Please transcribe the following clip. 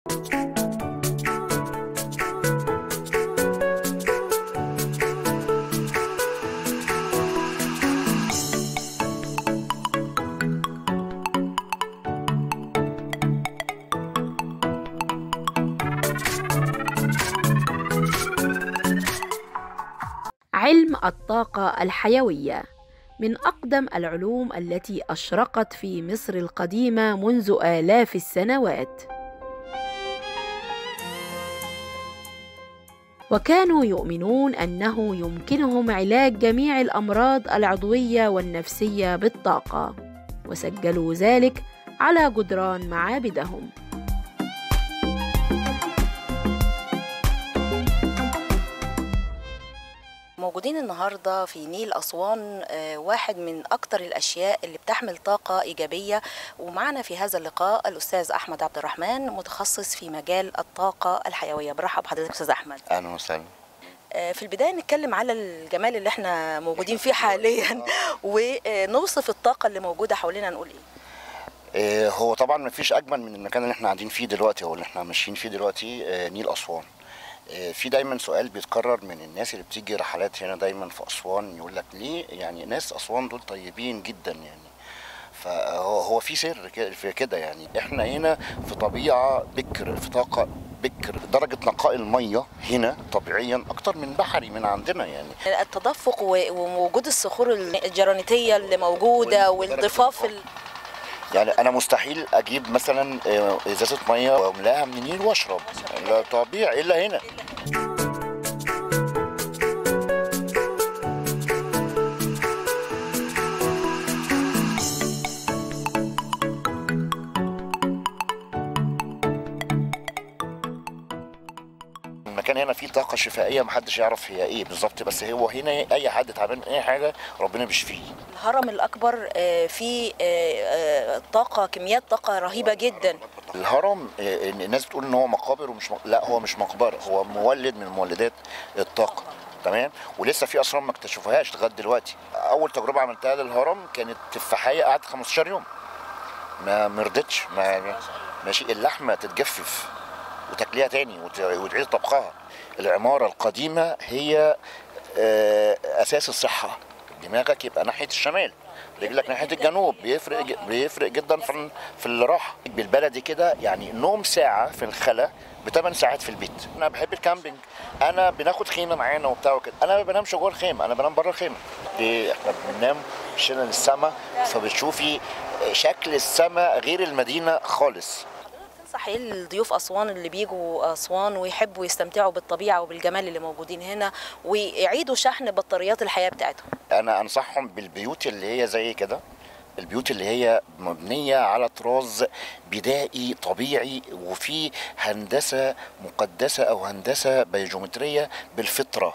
علم الطاقة الحيوية من أقدم العلوم التي أشرقت في مصر القديمة منذ آلاف السنوات، وكانوا يؤمنون أنه يمكنهم علاج جميع الأمراض العضوية والنفسية بالطاقة، وسجلوا ذلك على جدران معابدهم. موجودين النهاردة في نيل أسوان، واحد من أكتر الأشياء اللي بتحمل طاقة إيجابية. ومعنا في هذا اللقاء الأستاذ أحمد عبد الرحمن، متخصص في مجال الطاقة الحيوية. برحب بحضرتك أستاذ أحمد. أهلا وسهلا. في البداية نتكلم على الجمال اللي احنا موجودين فيه حاليا ونوصف الطاقة اللي موجودة حوالينا، نقول إيه؟ هو طبعا مفيش أجمل من المكان اللي احنا قاعدين فيه دلوقتي أو اللي احنا ماشيين فيه دلوقتي، نيل أسوان. في دايما سؤال بيتكرر من الناس اللي بتيجي رحلات هنا دايما في أسوان، يقول لك ليه يعني ناس أسوان دول طيبين جدا يعني. فهو في سر في كده يعني. احنا هنا في طبيعة بكر، في طاقة بكر، درجة نقاء المية هنا طبيعيا أكتر من بحري من عندنا يعني. التدفق ووجود الصخور الجرانيتية اللي موجودة والضفاف يعني انا مستحيل اجيب مثلا ازازه ميه واملاها من النيل واشرب، لا طبيعي الا هنا. المكان هنا فيه طاقه شفائيه محدش يعرف هي ايه بالظبط، بس هو هنا اي حد تعبان من اي حاجه ربنا بيشفيه. الهرم الاكبر فيه طاقه، كميات طاقه رهيبه جدا. الهرم الناس بتقول ان هو مقابر ومش لا، هو مش مقبره، هو مولد من مولدات الطاقه. تمام. ولسه في اسرار ما اكتشفوهاش لغايه دلوقتي. اول تجربه عملتها للهرم كانت تفاحيه قعدت 15 يوم ما رضتش، ماشي اللحمه تتجفف وتاكليها تاني وتعيد طبخها. العماره القديمه هي اساس الصحه. دماغك يبقى ناحيه الشمال، رجلك ناحيه الجنوب، بيفرق جدا في الراحه. بالبلدي كده يعني نوم ساعه في الخلا ب8 ساعات في البيت. انا بحب الكامبينج، انا بناخد خيمه معانا وبتاع وكده. انا ما بنامش جوه الخيمه، انا بنام بره الخيمه. احنا بننام وشنا للسما، فبتشوفي شكل السما غير المدينه خالص. تنصح ايه لضيوف اسوان اللي بيجوا اسوان ويحبوا يستمتعوا بالطبيعه وبالجمال اللي موجودين هنا ويعيدوا شحن بطاريات الحياه بتاعتهم؟ انا انصحهم بالبيوت اللي هي زي كده، البيوت اللي هي مبنيه على طراز بدائي طبيعي وفي هندسه مقدسه او هندسه بيوجيومتريه بالفطره.